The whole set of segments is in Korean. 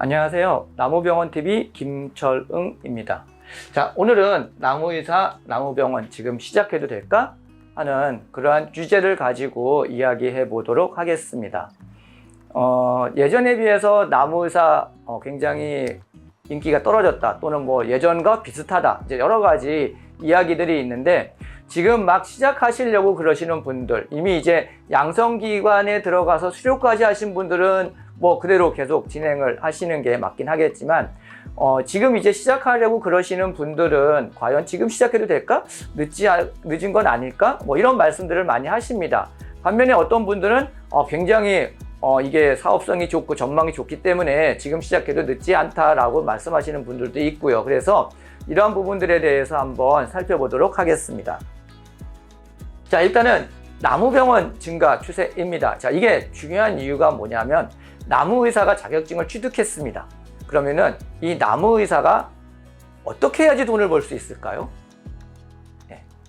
안녕하세요. 나무병원TV 김철응입니다. 자, 오늘은 나무의사, 나무병원 지금 시작해도 될까? 하는 그러한 주제를 가지고 이야기해 보도록 하겠습니다. 예전에 비해서 나무의사 굉장히 인기가 떨어졌다 또는 예전과 비슷하다, 이제 여러 가지 이야기들이 있는데, 지금 막 시작하시려고 그러시는 분들, 이미 이제 양성기관에 들어가서 수료까지 하신 분들은 그대로 계속 진행을 하시는 게 맞긴 하겠지만, 지금 이제 시작하려고 그러시는 분들은 과연 지금 시작해도 될까? 늦은 건 아닐까? 이런 말씀들을 많이 하십니다. 반면에 어떤 분들은 굉장히 이게 사업성이 좋고 전망이 좋기 때문에 지금 시작해도 늦지 않다라고 말씀하시는 분들도 있고요. 그래서 이러한 부분들에 대해서 한번 살펴보도록 하겠습니다. 자, 일단은 나무병원 증가 추세입니다. 자, 이게 중요한 이유가 뭐냐면, 나무의사가 자격증을 취득했습니다. 그러면은 이 나무의사가 어떻게 해야지 돈을 벌 수 있을까요?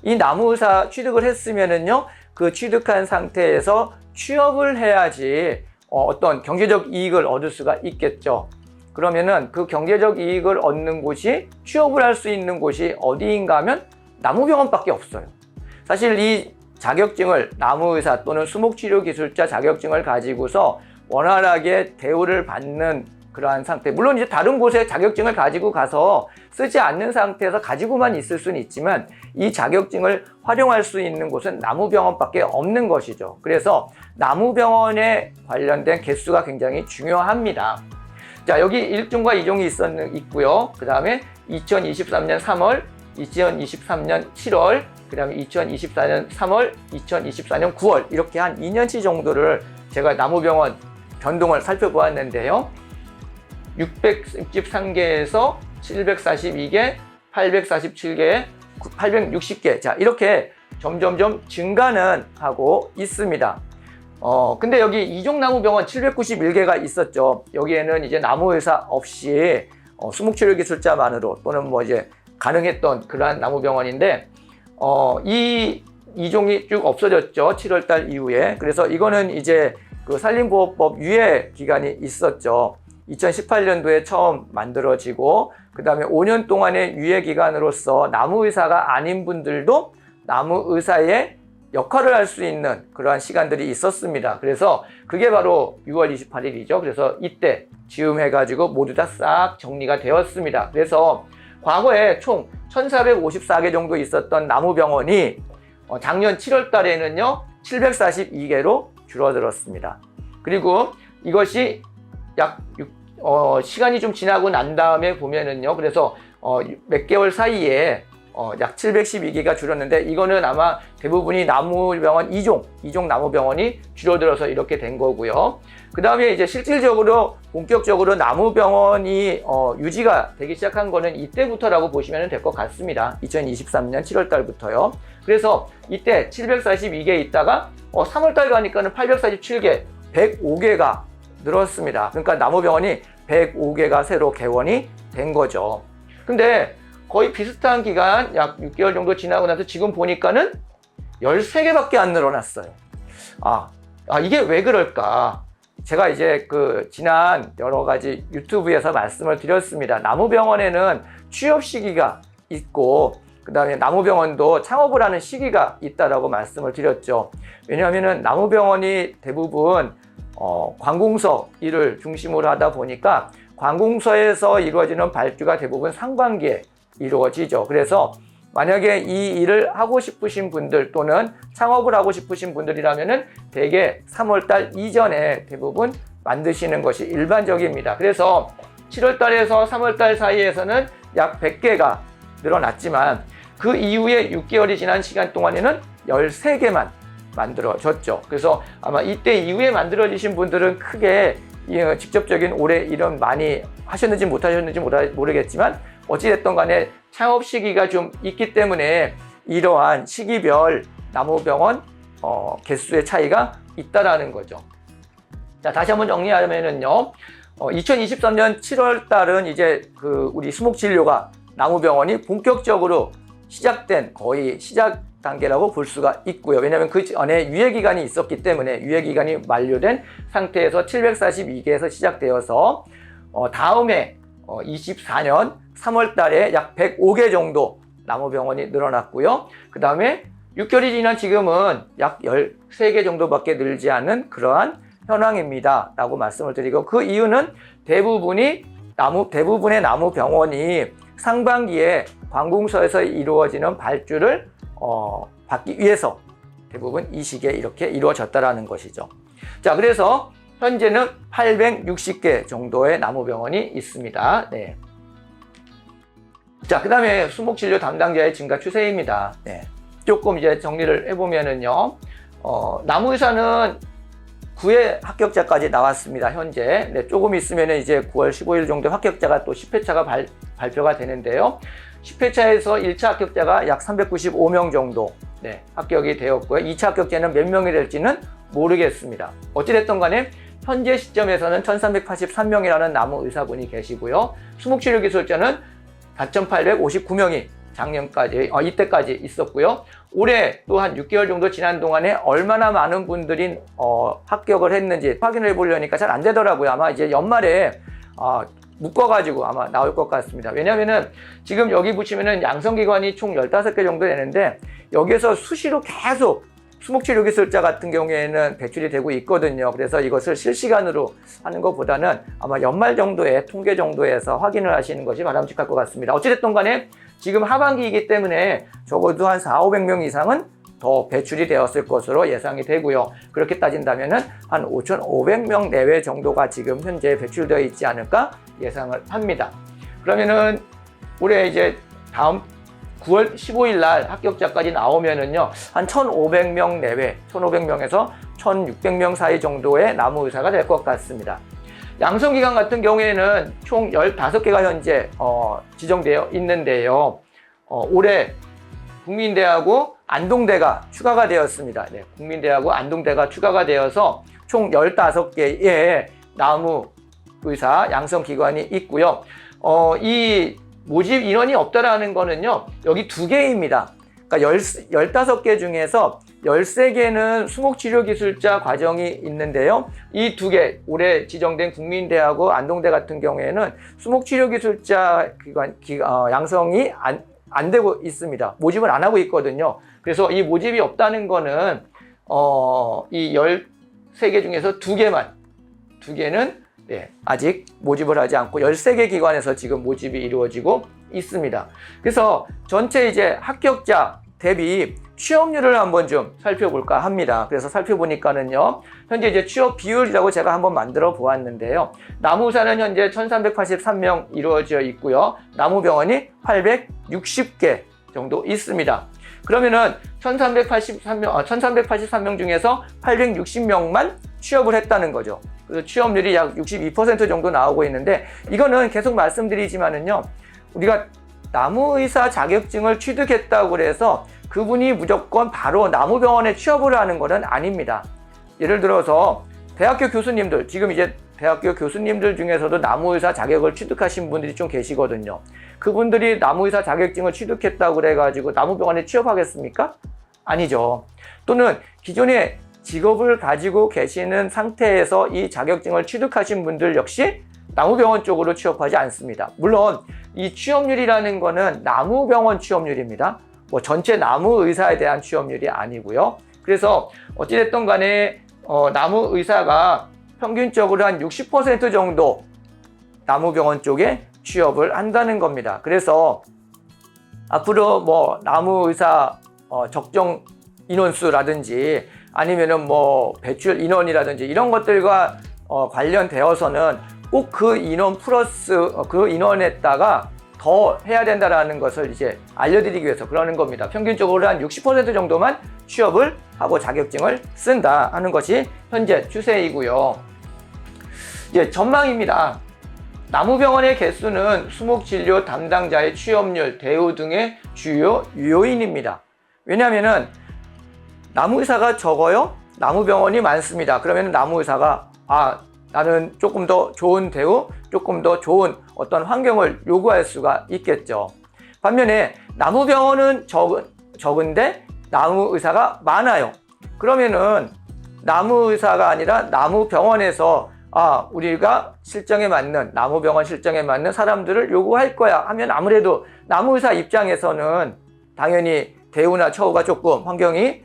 이 나무의사 취득을 했으면은요, 그 취득한 상태에서 취업을 해야지 어떤 경제적 이익을 얻을 수가 있겠죠. 그러면은 그 경제적 이익을 얻는 곳이, 취업을 할 수 있는 곳이 어디인가 하면 나무병원밖에 없어요. 사실 이 자격증을, 나무의사 또는 수목치료기술자 자격증을 가지고서 원활하게 대우를 받는 그러한 상태, 물론 이제 다른 곳에 자격증을 가지고 가서 쓰지 않는 상태에서 가지고만 있을 수는 있지만, 이 자격증을 활용할 수 있는 곳은 나무병원밖에 없는 것이죠. 그래서 나무병원에 관련된 개수가 굉장히 중요합니다. 자, 여기 1종과 2종이 있고요. 그 다음에 2023년 3월, 2023년 7월, 그 다음에 2024년 3월, 2024년 9월, 이렇게 한 2년치 정도를 제가 나무병원 변동을 살펴보았는데요. 663개에서 742개, 847개, 860개. 자, 이렇게 점점점 증가는 하고 있습니다. 근데 여기 이종나무병원 791개가 있었죠. 여기에는 이제 나무의사 없이 수목치료기술자만으로 또는 이제 가능했던 그러한 나무병원인데, 이 이종이 쭉 없어졌죠. 7월달 이후에. 그래서 이거는 이제 그 산림보호법 유예 기간이 있었죠. 2018년도에 처음 만들어지고, 그 다음에 5년 동안의 유예 기간으로서 나무의사가 아닌 분들도 나무의사의 역할을 할 수 있는 그러한 시간들이 있었습니다. 그래서 그게 바로 6월 28일이죠. 그래서 이때 지음해가지고 모두 다 싹 정리가 되었습니다. 그래서 과거에 총 1454개 정도 있었던 나무병원이 작년 7월 달에는요 742개로 줄어들었습니다. 그리고 이것이 시간이 좀 지나고 난 다음에 보면은요, 그래서 몇 개월 사이에 약 712개가 줄었는데, 이거는 아마 대부분이 나무병원 2종 나무병원이 줄어들어서 이렇게 된 거고요. 그 다음에 이제 실질적으로 본격적으로 나무병원이 유지가 되기 시작한 거는 이때부터라고 보시면 될 것 같습니다. 2023년 7월 달부터요. 그래서 이때 742개 있다가 3월 달 가니까는 847개, 105개가 늘었습니다. 그러니까 나무병원이 105개가 새로 개원이 된 거죠. 근데 거의 비슷한 기간, 약 6개월 정도 지나고 나서 지금 보니까는 13개밖에 안 늘어났어요. 이게 왜 그럴까? 제가 이제 지난 여러 가지 유튜브에서 말씀을 드렸습니다. 나무병원에는 취업 시기가 있고, 그 다음에 나무병원도 창업을 하는 시기가 있다라고 말씀을 드렸죠. 왜냐하면은 나무병원이 대부분 관공서 일을 중심으로 하다 보니까 관공서에서 이루어지는 발주가 대부분 상반기에 이루어지죠. 그래서 만약에 이 일을 하고 싶으신 분들 또는 창업을 하고 싶으신 분들이라면은 대개 3월달 이전에 대부분 만드시는 것이 일반적입니다. 그래서 7월달에서 3월달 사이에서는 약 100개가 늘어났지만, 그 이후에 6개월이 지난 시간 동안에는 13개만 만들어졌죠. 그래서 아마 이때 이후에 만들어지신 분들은 크게 직접적인 올해 일은 많이 하셨는지 못하셨는지 모르겠지만, 어찌됐든 간에 창업 시기가 좀 있기 때문에 이러한 시기별 나무병원 개수의 차이가 있다라는 거죠. 자, 다시 한번 정리하면은요, 2023년 7월 달은 이제 우리 수목진료가 나무병원이 본격적으로 시작된, 거의 시작 단계라고 볼 수가 있고요. 왜냐하면 그 전에 유예기간이 있었기 때문에, 유예기간이 만료된 상태에서 742개에서 시작되어서 다음해 24년 3월 달에 약 105개 정도 나무병원이 늘어났고요. 그 다음에 6개월이 지난 지금은 약 13개 정도밖에 늘지 않은 그러한 현황입니다 라고 말씀을 드리고, 그 이유는 대부분의 나무병원이 상반기에 관공서에서 이루어지는 발주를 받기 위해서 대부분 이 시기에 이렇게 이루어졌다라는 것이죠. 자, 그래서 현재는 860개 정도의 나무병원이 있습니다. 네. 자, 그 다음에 수목진료 담당자의 증가 추세입니다. 네. 조금 이제 정리를 해보면은요, 나무의사는 9회 합격자까지 나왔습니다, 현재. 네, 조금 있으면 이제 9월 15일 정도 합격자가 또 10회차가 발표가 되는데요. 10회차에서 1차 합격자가 약 395명 정도 합격이 되었고요. 2차 합격자는 몇 명이 될지는 모르겠습니다. 어찌됐든 간에 현재 시점에서는 1383명이라는 나무의사분이 계시고요. 수목치료기술자는 4859명이 작년까지, 이때까지 있었고요. 올해 또 한 6개월 정도 지난 동안에 얼마나 많은 분들이 합격을 했는지 확인을 해보려니까 잘 안 되더라고요. 아마 이제 연말에 묶어가지고 아마 나올 것 같습니다. 왜냐면은 지금 여기 보시면은 양성기관이 총 15개 정도 되는데, 여기에서 수시로 계속 수목치료기술자 같은 경우에는 배출이 되고 있거든요. 그래서 이것을 실시간으로 하는 것보다는 아마 연말 정도의 통계 정도에서 확인을 하시는 것이 바람직할 것 같습니다. 어찌됐든 간에 지금 하반기이기 때문에 적어도 한 400~500명 이상은 더 배출이 되었을 것으로 예상이 되고요. 그렇게 따진다면은 한 5,500명 내외 정도가 지금 현재 배출되어 있지 않을까 예상을 합니다. 그러면은 올해 이제 다음 9월 15일 날 합격자까지 나오면은요, 한 1,500명 내외, 1,500명에서 1,600명 사이 정도의 나무의사가 될 것 같습니다. 양성기관 같은 경우에는 총 15개가 현재 지정되어 있는데요. 올해 국민대하고 안동대가 추가가 되었습니다. 네, 국민대하고 안동대가 추가가 되어서 총 15개의 나무의사 양성기관이 있고요. 이 모집 인원이 없다라는 거는요, 여기 2개입니다. 그러니까 15개 중에서 13개는 수목치료기술자 과정이 있는데요. 이 2개, 올해 지정된 국민대하고 안동대 같은 경우에는 수목치료기술자 양성이 안 되고 있습니다. 모집을 안 하고 있거든요. 그래서 이 모집이 없다는 거는 이 13개 중에서 2개는 아직 모집을 하지 않고 13개 기관에서 지금 모집이 이루어지고 있습니다. 그래서 전체 이제 합격자 대비 취업률을 한번 좀 살펴볼까 합니다. 그래서 살펴보니까는요, 현재 이제 취업 비율이라고 제가 한번 만들어 보았는데요. 나무의사는 현재 1,383명 이루어져 있고요. 나무병원이 860개 정도 있습니다. 그러면은 1,383명 중에서 860명만 취업을 했다는 거죠. 그래서 취업률이 약 62% 정도 나오고 있는데, 이거는 계속 말씀드리지만은요, 우리가 나무의사 자격증을 취득했다고 해서 그분이 무조건 바로 나무병원에 취업을 하는 것은 아닙니다. 예를 들어서 대학교 교수님들, 지금 이제 대학교 교수님들 중에서도 나무의사 자격을 취득하신 분들이 좀 계시거든요. 그분들이 나무의사 자격증을 취득했다고 그래가지고 나무병원에 취업하겠습니까? 아니죠. 또는 기존에 직업을 가지고 계시는 상태에서 이 자격증을 취득하신 분들 역시 나무병원 쪽으로 취업하지 않습니다. 물론 이 취업률이라는 거는 나무병원 취업률입니다. 뭐 전체 나무의사에 대한 취업률이 아니고요. 그래서 어찌됐든 간에 나무의사가 평균적으로 한 60% 정도 나무병원 쪽에 취업을 한다는 겁니다. 그래서 앞으로 뭐 나무의사 적정 인원수라든지 아니면은 뭐 배출 인원이라든지 이런 것들과 관련되어서는 꼭 그 인원 플러스 그 인원에다가 더 해야 된다라는 것을 이제 알려드리기 위해서 그러는 겁니다. 평균적으로 한 60% 정도만 취업을 하고 자격증을 쓴다 하는 것이 현재 추세이고요. 이제 전망입니다. 나무병원의 개수는 수목진료 담당자의 취업률, 대우 등의 주요 요인입니다. 왜냐하면은 나무의사가 적어요? 나무병원이 많습니다. 그러면 나무의사가 나는 조금 더 좋은 대우, 조금 더 좋은 어떤 환경을 요구할 수가 있겠죠. 반면에 나무병원은 적은데 나무의사가 많아요. 그러면은 나무의사가 아니라 나무병원에서 우리가 실정에 맞는, 나무병원 실정에 맞는 사람들을 요구할 거야 하면 아무래도 나무의사 입장에서는 당연히 대우나 처우가 조금 환경이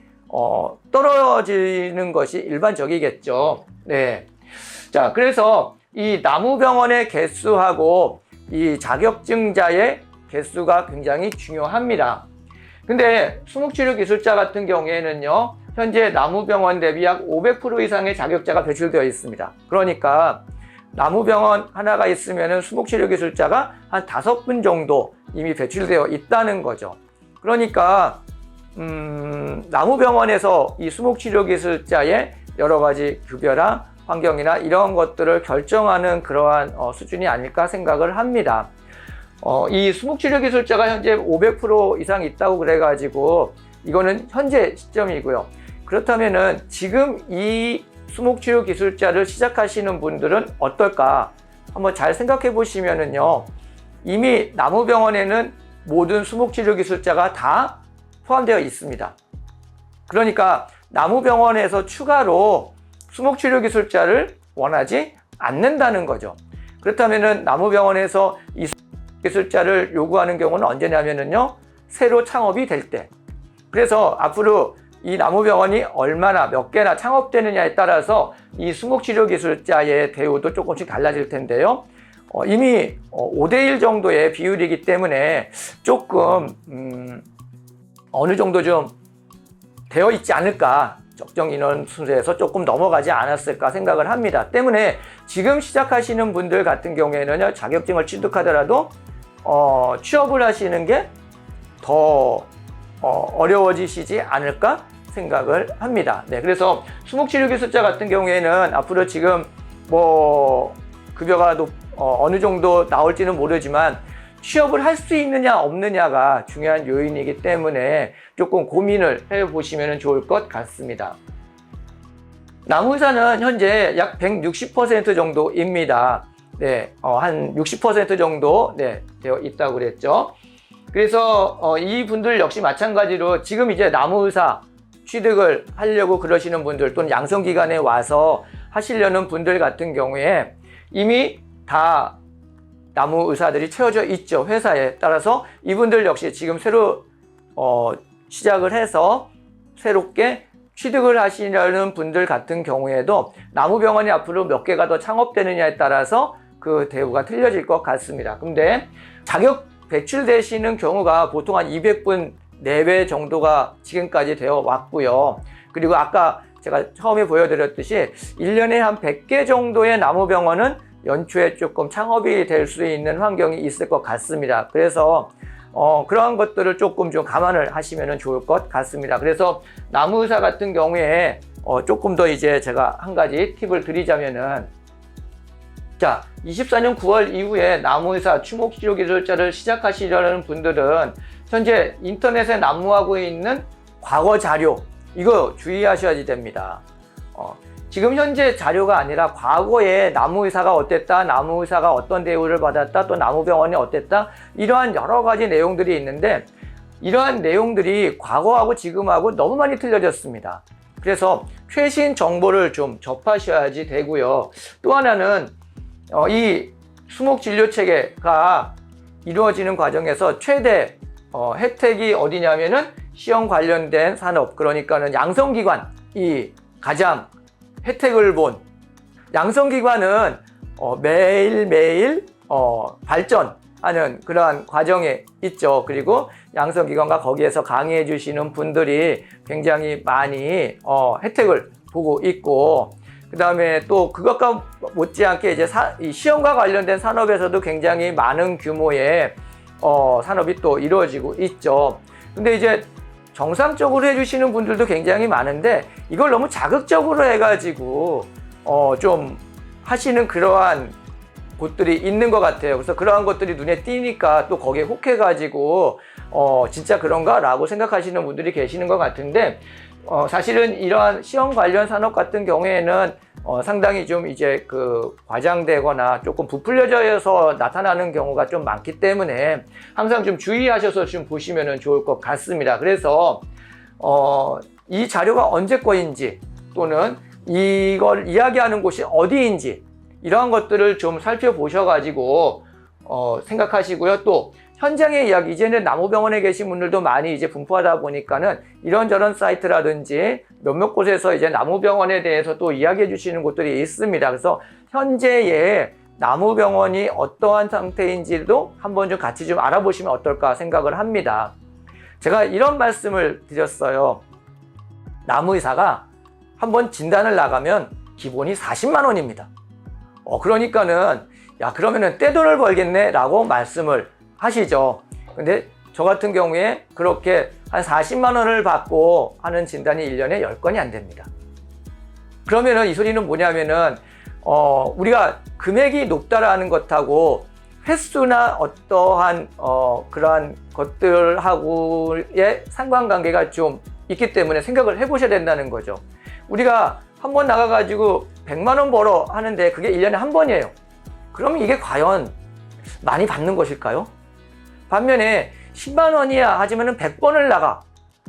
떨어지는 것이 일반적이겠죠. 네. 자, 그래서 이 나무병원의 개수하고 이 자격증자의 개수가 굉장히 중요합니다. 근데 수목치료 기술자 같은 경우에는요, 현재 나무병원 대비 약 500% 이상의 자격자가 배출되어 있습니다. 그러니까 나무병원 하나가 있으면 수목치료 기술자가 한 5분 정도 이미 배출되어 있다는 거죠. 그러니까 나무병원에서 이 수목치료 기술자의 여러 가지 급여나 환경이나 이런 것들을 결정하는 그러한 수준이 아닐까 생각을 합니다. 이 수목치료 기술자가 현재 500% 이상 있다고 그래가지고 이거는 현재 시점이고요. 그렇다면은 지금 이 수목치료 기술자를 시작하시는 분들은 어떨까? 한번 잘 생각해 보시면은요, 이미 나무병원에는 모든 수목치료 기술자가 다 포함되어 있습니다. 그러니까 나무병원에서 추가로 수목치료 기술자를 원하지 않는다는 거죠. 그렇다면은 나무병원에서 이 기술자를 요구하는 경우는 언제냐면은요, 새로 창업이 될 때. 그래서 앞으로 이 나무병원이 얼마나 몇 개나 창업되느냐에 따라서 이 수목치료 기술자의 대우도 조금씩 달라질 텐데요. 이미 5대1 정도의 비율이기 때문에 조금 어느 정도 좀 되어 있지 않을까, 적정 인원 순서에서 조금 넘어가지 않았을까 생각을 합니다. 때문에 지금 시작하시는 분들 같은 경우에는 자격증을 취득하더라도 취업을 하시는 게 더 어려워지시지 않을까 생각을 합니다. 네, 그래서 수목치료 기술자 같은 경우에는 앞으로 지금 급여가 어느 정도 나올지는 모르지만 취업을 할 수 있느냐 없느냐가 중요한 요인이기 때문에 조금 고민을 해보시면 좋을 것 같습니다. 나무의사는 현재 약 160% 정도입니다. 네, 한 60% 정도 되어 있다고 그랬죠. 그래서 이분들 역시 마찬가지로 지금 이제 나무의사 취득을 하려고 그러시는 분들 또는 양성기관에 와서 하시려는 분들 같은 경우에 이미 다 나무의사들이 채워져 있죠. 회사에. 따라서 이분들 역시 지금 새로 시작을 해서 새롭게 취득을 하시려는 분들 같은 경우에도 나무병원이 앞으로 몇 개가 더 창업되느냐에 따라서 그 대우가 틀려질 것 같습니다. 근데 자격 배출되시는 경우가 보통 한 200분 내외 정도가 지금까지 되어 왔고요. 그리고 아까 제가 처음에 보여드렸듯이 1년에 한 100개 정도의 나무병원은 연초에 조금 창업이 될 수 있는 환경이 있을 것 같습니다. 그래서 그러한 것들을 조금 좀 감안을 하시면 좋을 것 같습니다. 그래서 나무의사 같은 경우에 조금 더 이제 제가 한 가지 팁을 드리자면은, 자, 24년 9월 이후에 나무의사 추목치료 기술자를 시작하시려는 분들은 현재 인터넷에 난무하고 있는 과거 자료, 이거 주의하셔야 됩니다. 지금 현재 자료가 아니라 과거에 나무의사가 어땠다, 나무의사가 어떤 대우를 받았다, 또 나무병원이 어땠다, 이러한 여러 가지 내용들이 있는데 이러한 내용들이 과거하고 지금하고 너무 많이 틀려졌습니다. 그래서 최신 정보를 좀 접하셔야지 되고요. 또 하나는 이 수목진료체계가 이루어지는 과정에서 최대 혜택이 어디냐면은 시험 관련된 산업, 그러니까는 양성기관이 가장 혜택을 본, 양성기관은 매일매일 발전하는 그러한 과정에 있죠. 그리고 양성기관과 거기에서 강의해 주시는 분들이 굉장히 많이 혜택을 보고 있고, 그 다음에 또 그것과 못지않게 이제 이 시험과 관련된 산업에서도 굉장히 많은 규모의 산업이 또 이루어지고 있죠. 근데 이제 정상적으로 해주시는 분들도 굉장히 많은데 이걸 너무 자극적으로 해가지고 좀 하시는 그러한 곳들이 있는 것 같아요. 그래서 그러한 것들이 눈에 띄니까 또 거기에 혹해가지고 진짜 그런가? 라고 생각하시는 분들이 계시는 것 같은데, 사실은 이러한 시험 관련 산업 같은 경우에는 상당히 좀 이제 과장되거나 조금 부풀려져서 나타나는 경우가 좀 많기 때문에 항상 좀 주의하셔서 좀 보시면 좋을 것 같습니다. 그래서 이 자료가 언제 거인지 또는 이걸 이야기하는 곳이 어디인지 이러한 것들을 좀 살펴보셔가지고 생각하시고요. 또 현장의 이야기, 이제는 나무병원에 계신 분들도 많이 이제 분포하다 보니까는 이런저런 사이트라든지 몇몇 곳에서 이제 나무병원에 대해서 또 이야기해 주시는 곳들이 있습니다. 그래서 현재의 나무병원이 어떠한 상태인지도 한번 좀 같이 좀 알아보시면 어떨까 생각을 합니다. 제가 이런 말씀을 드렸어요. 나무의사가 한번 진단을 나가면 기본이 40만 원입니다. 그러니까는 야, 그러면은 떼돈을 벌겠네 라고 말씀을 하시죠. 근데 저 같은 경우에 그렇게 한 40만 원을 받고 하는 진단이 1년에 10건이 안 됩니다. 그러면은 이 소리는 뭐냐면은 우리가 금액이 높다라는 것하고 횟수나 어떠한 그러한 것들하고의 상관관계가 좀 있기 때문에 생각을 해보셔야 된다는 거죠. 우리가 한번 나가가지고 100만 원 벌어 하는데 그게 1년에 한 번이에요. 그럼 이게 과연 많이 받는 것일까요? 반면에 10만 원이야 하지만은 100번을 나가.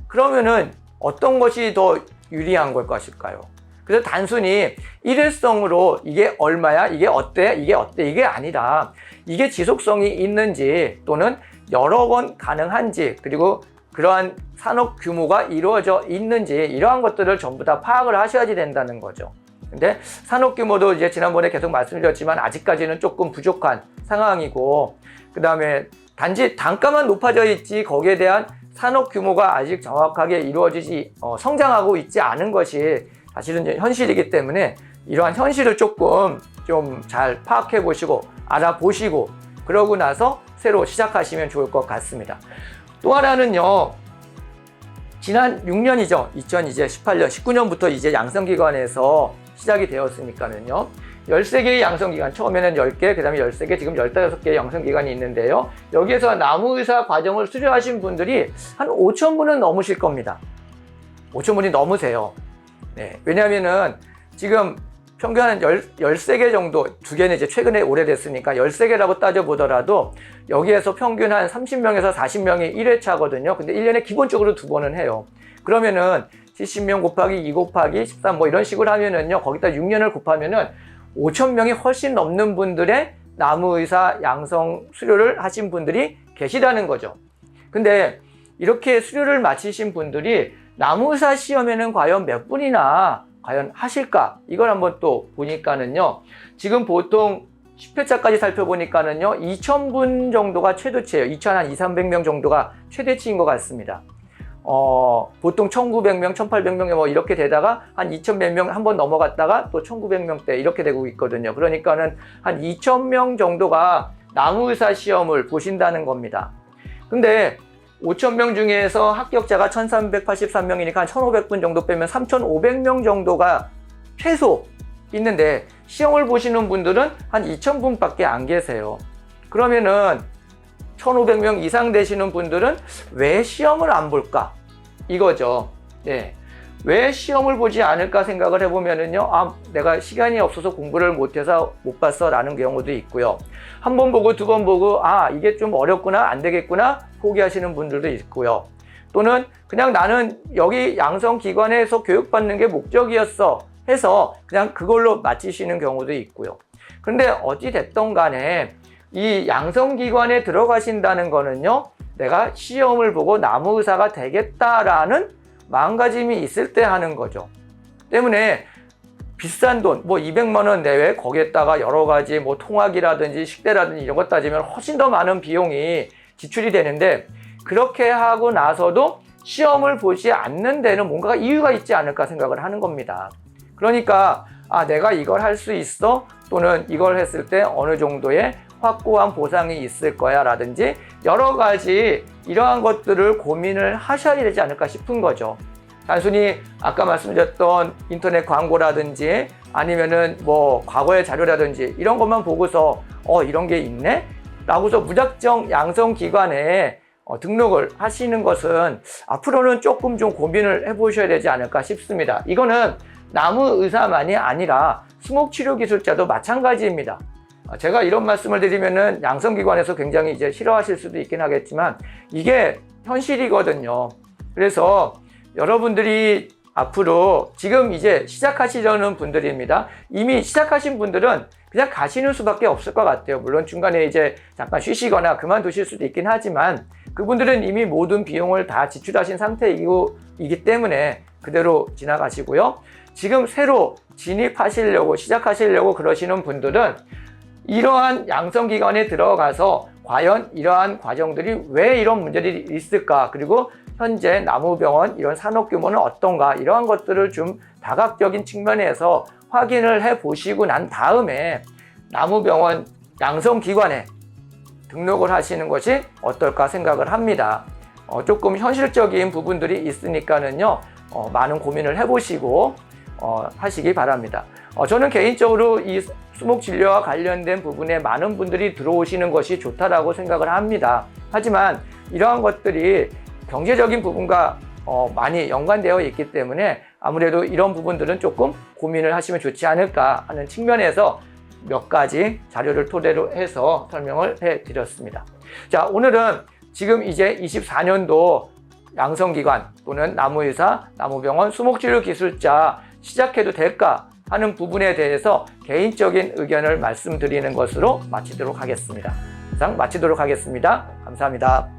그러면은 어떤 것이 더 유리한 걸 것일까요? 그래서 단순히 일회성으로 이게 얼마야? 이게 어때? 이게 어때? 이게 아니라 이게 지속성이 있는지 또는 여러 번 가능한지 그리고 그러한 산업 규모가 이루어져 있는지 이러한 것들을 전부 다 파악을 하셔야지 된다는 거죠. 근데 산업 규모도 이제 지난번에 계속 말씀드렸지만 아직까지는 조금 부족한 상황이고 그 다음에 단지 단가만 높아져 있지 거기에 대한 산업 규모가 아직 정확하게 이루어지지 성장하고 있지 않은 것이 사실은 이제 현실이기 때문에 이러한 현실을 조금 좀 잘 파악해 보시고 알아보시고 그러고 나서 새로 시작하시면 좋을 것 같습니다. 또 하나는요. 지난 6년이죠. 2018년, 19년부터 이제 양성기관에서 시작이 되었으니까는요. 13개의 양성기관, 처음에는 10개, 그 다음에 13개, 지금 15개의 양성기관이 있는데요. 여기에서 나무의사 과정을 수료하신 분들이 한 5,000분은 넘으실 겁니다. 5,000분이 넘으세요. 네, 왜냐하면은 지금 평균 한 13개 정도, 2개는 이제 최근에 오래됐으니까 13개라고 따져보더라도 여기에서 평균 한 30명에서 40명이 1회차거든요. 근데 1년에 기본적으로 2번은 해요. 그러면은 70명 곱하기 2 곱하기 13 뭐 이런 식으로 하면은요. 거기다 6년을 곱하면은 5,000명이 훨씬 넘는 분들의 나무의사 양성 수료를 하신 분들이 계시다는 거죠. 근데 이렇게 수료를 마치신 분들이 나무의사 시험에는 과연 몇 분이나 과연 하실까? 이걸 한번 또 보니까는요. 지금 보통 10회차까지 살펴보니까는요. 2,000분 정도가 최대치예요. 2,300명 정도가 최대치인 것 같습니다. 보통 1,900명, 1,800명 뭐 이렇게 되다가 한 2,100몇 명 한번 넘어갔다가 또 1,900명대 이렇게 되고 있거든요. 그러니까는 한 2,000명 정도가 나무의사 시험을 보신다는 겁니다. 근데 5,000명 중에서 합격자가 1,383명이니까 한 1,500분 정도 빼면 3,500명 정도가 최소 있는데 시험을 보시는 분들은 한 2,000분밖에 안 계세요. 그러면은 1,500명 이상 되시는 분들은 왜 시험을 안 볼까? 이거죠. 네. 왜 시험을 보지 않을까 생각을 해보면은요. 내가 시간이 없어서 공부를 못해서 못 봤어 라는 경우도 있고요. 한 번 보고 두 번 보고 이게 좀 어렵구나 안 되겠구나 포기하시는 분들도 있고요. 또는 그냥 나는 여기 양성기관에서 교육받는 게 목적이었어 해서 그냥 그걸로 마치시는 경우도 있고요. 그런데 어찌 됐던 간에 이 양성기관에 들어가신다는 거는요. 내가 시험을 보고 나무의사가 되겠다라는 마음가짐이 있을 때 하는 거죠. 때문에 비싼 돈, 뭐 200만 원 내외 거기에다가 여러 가지 뭐 통학이라든지 식대라든지 이런 것 따지면 훨씬 더 많은 비용이 지출이 되는데 그렇게 하고 나서도 시험을 보지 않는 데는 뭔가 이유가 있지 않을까 생각을 하는 겁니다. 그러니까 내가 이걸 할 수 있어 또는 이걸 했을 때 어느 정도의 확고한 보상이 있을 거야 라든지 여러 가지 이러한 것들을 고민을 하셔야 되지 않을까 싶은 거죠. 단순히 아까 말씀드렸던 인터넷 광고라든지 아니면은 뭐 과거의 자료라든지 이런 것만 보고서 이런 게 있네? 라고서 무작정 양성기관에 등록을 하시는 것은 앞으로는 조금 좀 고민을 해보셔야 되지 않을까 싶습니다. 이거는 나무의사만이 아니라 수목치료기술자도 마찬가지입니다. 제가 이런 말씀을 드리면은 양성기관에서 굉장히 이제 싫어하실 수도 있긴 하겠지만 이게 현실이거든요. 그래서 여러분들이 앞으로 지금 이제 시작하시려는 분들입니다. 이미 시작하신 분들은 그냥 가시는 수밖에 없을 것 같아요. 물론 중간에 이제 잠깐 쉬시거나 그만두실 수도 있긴 하지만 그분들은 이미 모든 비용을 다 지출하신 상태이기 때문에 그대로 지나가시고요. 지금 새로 진입하시려고 시작하시려고 그러시는 분들은 이러한 양성기관에 들어가서 과연 이러한 과정들이 왜 이런 문제들이 있을까, 그리고 현재 나무병원 이런 산업 규모는 어떤가, 이러한 것들을 좀 다각적인 측면에서 확인을 해 보시고 난 다음에 나무병원 양성기관에 등록을 하시는 것이 어떨까 생각을 합니다. 조금 현실적인 부분들이 있으니까는요, 많은 고민을 해보시고 하시기 바랍니다. 저는 개인적으로 이 수목진료와 관련된 부분에 많은 분들이 들어오시는 것이 좋다라고 생각을 합니다. 하지만 이러한 것들이 경제적인 부분과 많이 연관되어 있기 때문에 아무래도 이런 부분들은 조금 고민을 하시면 좋지 않을까 하는 측면에서 몇 가지 자료를 토대로 해서 설명을 해 드렸습니다. 자, 오늘은 지금 이제 24년도 양성기관 또는 나무의사, 나무병원 수목진료 기술자 시작해도 될까 하는 부분에 대해서 개인적인 의견을 말씀드리는 것으로 마치도록 하겠습니다. 이상 마치도록 하겠습니다. 감사합니다.